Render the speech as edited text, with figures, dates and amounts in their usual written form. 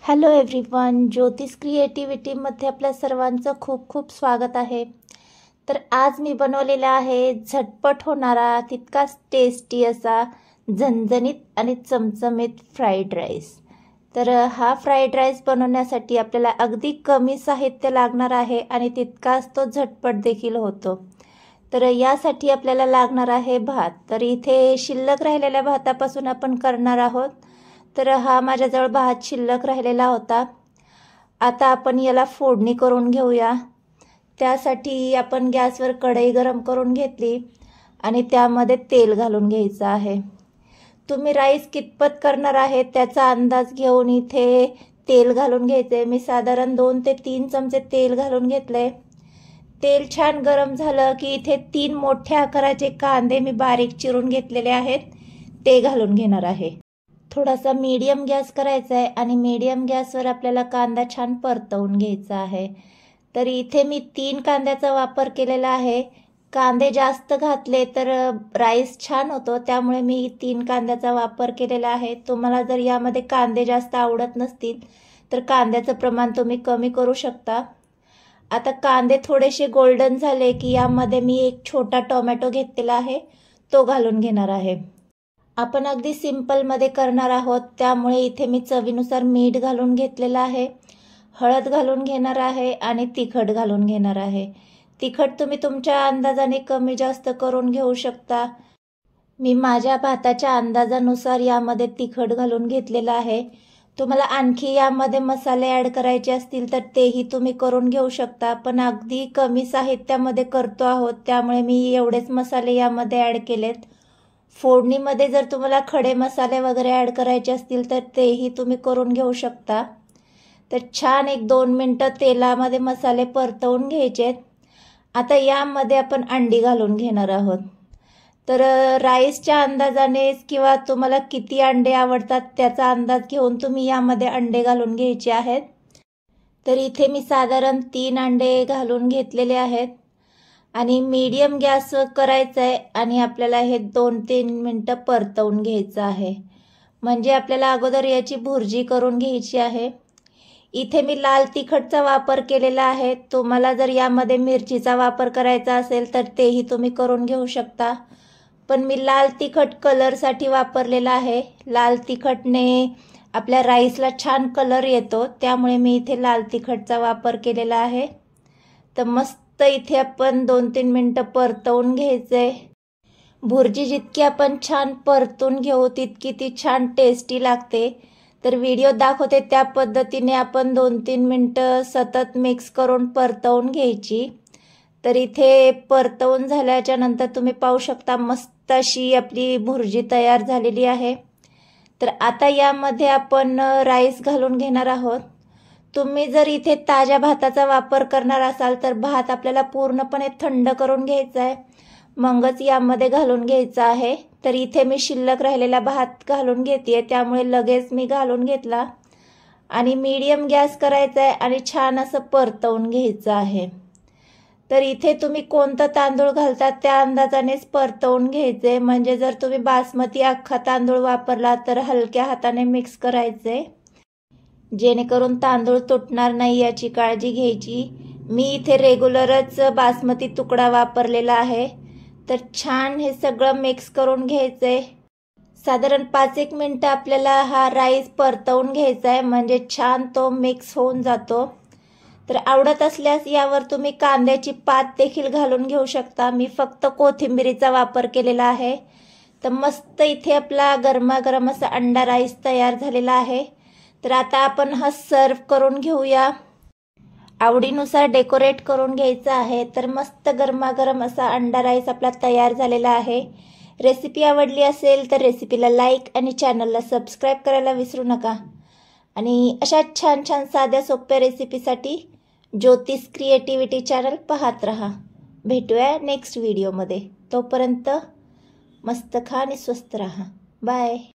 Hello everyone, ज्योतिष क्रिएटिव्हिटीमध्ये आपल्या सर्वांचं खूप खूप स्वागत आहे। तर आज मी बनवलेला आहे झटपट होणारा तितकाच टेस्टी असा झणझणीत आणि चमचमीत फ्राईड राईस। तर हा फ्राईड राईस बनवण्यासाठी आपल्याला अगदी कमी साहित्य लागणार आहे आणि तितकाच तो झटपट देखील होतो। तर यासाठी आपल्याला लागणार आहे भात। तर इथे शिल्लक राहिलेल्या भातापासून आपण करणार आहोत। तर हा माझ्याजवळ भात शिल्लक राहिलेला होता। आता आपण याला फोडणी करून घेऊया। त्यासाठी आपण गॅसवर कढई गरम करून घेतली आणि त्यामध्ये तेल घालून घ्यायचं आहे। तुम्ही राईस कितपत करणार आहे त्याचा अंदाज घेऊन इथे तेल घालून घ्यायचे। मी साधारण 2 ते 3 चमचे तेल घालून घेतले। तेल छान गरम झालं की इथे 3 मोठ्या आकाराचे कांदे मी बारीक चिरून घेतलेले आहेत ते घालून घेणार आहे। थोडासा मीडियम गॅस करायचा आहे आणि मीडियम गॅसवर आपल्याला कांदा छान परतवून घ्यायचा आहे। तर इथे मी 3 कांद्याचा वापर केलेला आहे। कांदे जास्त घातले तर राईस छान होतो, त्यामुळे मी 3 कांद्याचा वापर केलेला आहे। तुम्हाला जर यामध्ये कांदे जास्त आवडत नसतील तर कांद्याचं प्रमाण तुम्ही कमी करू शकता। आता कांदे थोडेसे गोल्डन झाले की यामध्ये मी एक छोटा टोमॅटो घेतलेला आहे तो घालून घेणार आहे। आपण अगदी सिंपलमध्ये करणार आहोत, त्यामुळे इथे मी चवीनुसार मीठ घालून घेतलेलं आहे, हळद घालून घेणार आहे आणि तिखट घालून घेणार आहे। तिखट तुम्ही तुमच्या अंदाजाने कमी जास्त करून घेऊ शकता। मी माझ्या भाताच्या अंदाजानुसार यामध्ये तिखट घालून घेतलेलं आहे। तुम्हाला आणखी यामध्ये मसाले ॲड करायचे असतील तर तेही तुम्ही करून घेऊ शकता, पण अगदी कमी साहित्यामध्ये करतो आहोत त्यामुळे मी एवढेच मसाले यामध्ये ॲड केलेत। फोडणीमध्ये जर तुम्हाला खडे मसाले वगैरे ॲड करायचे असतील तर तेही तुम्ही करून घेऊ शकता। तर छान 1-2 मिनटं तेलामध्ये मसाले परतवून घ्यायचे। आता यामध्ये आपण अंडी घालून घेणार आहोत। तर राईसच्या अंदाजाने किंवा तुम्हाला किती अंडे आवडतात त्याचा अंदाज घेऊन तुम्ही यामध्ये अंडे घालून घ्यायचे आहेत। तर इथे मी साधारण 3 अंडे घालून घेतलेले आहेत आणि मीडियम गॅस करायचा आहे आणि आपल्याला हे 2-3 मिनटं परतवून घ्यायचं आहे। म्हणजे आपल्याला अगोदर याची भुर्जी करून घ्यायची आहे। इथे मी लाल तिखटचा वापर केलेला आहे। तुम्हाला जर यामध्ये मिरचीचा वापर करायचा असेल तर तेही तुम्ही करून घेऊ शकता, पण मी लाल तिखट कलरसाठी वापरलेला आहे। लाल तिखटने आपल्या राईसला छान कलर येतो, त्यामुळे मी इथे लाल तिखटचा वापर केलेला आहे। तर मस्त इथे आपण 2-3 मिनटं परतवून घ्यायचे। भुर्जी जितकी आपण छान परतून घेऊ तितकी ती छान टेस्टी लागते। तर व्हिडिओ दाखवते त्या पद्धतीने आपण 2-3 मिनटं सतत मिक्स करून परतवून घ्यायची। तर इथे परतवून झाल्याच्या नंतर तुम्ही पाहू शकता मस्त अशी आपली भुर्जी तयार झालेली आहे। तर आता यामध्ये आपण राईस घालून घेणार आहोत। तुम्ही जर इथे ताज्या भाताचा वापर करणार असाल तर भात आपल्याला पूर्णपणे थंड करून घ्यायचा आहे, मगच यामध्ये घालून घ्यायचा आहे। तर इथे मी शिल्लक राहिलेला भात घालून घेते, त्यामुळे लगेच मी घालून घेतला आणि मीडियम गॅस करायचा आहे आणि छान असं परतवून घ्यायचं आहे। तर इथे तुम्ही कोणता तांदूळ घालतात त्या अंदाजानेच परतवून घ्यायचे। म्हणजे जर तुम्ही बासमती अख्खा तांदूळ वापरला तर हलक्या हाताने मिक्स करायचे, जेणेकरून तांदूळ तुटणार नाही याची काळजी घ्यायची। मी इथे रेग्युलरच बासमती तुकडा वापरलेला आहे। तर छान हे सगळं मिक्स करून घ्यायचंय। साधारण 5-1 मिनटं आपल्याला हा राईस परतवून घ्यायचा आहे, म्हणजे छान तो मिक्स होऊन जातो। तर आवडत असल्यास यावर तुम्ही कांद्याची पात देखील घालून घेऊ शकता। मी फक्त कोथिंबीरीचा वापर केलेला आहे। तर मस्त इथे आपला गरमागरम असा अंडा राईस तयार झालेला आहे। तर आता आपण हा सर्व करून घेऊया। आवडीनुसार डेकोरेट करून घ्यायचं आहे। तर मस्त गरमागरम असा अंडा राईस आपला तयार झालेला आहे। रेसिपी आवडली असेल तर रेसिपीला लाईक आणि चॅनलला सबस्क्राईब करायला विसरू नका। आणि अशा छान छान साध्या सोप्या रेसिपीसाठी ज्योतिष क्रिएटिव्हिटी चॅनल पाहत रहा। भेटूया नेक्स्ट व्हिडिओमध्ये। तोपर्यंत मस्त खा आणि स्वस्त रहा। बाय।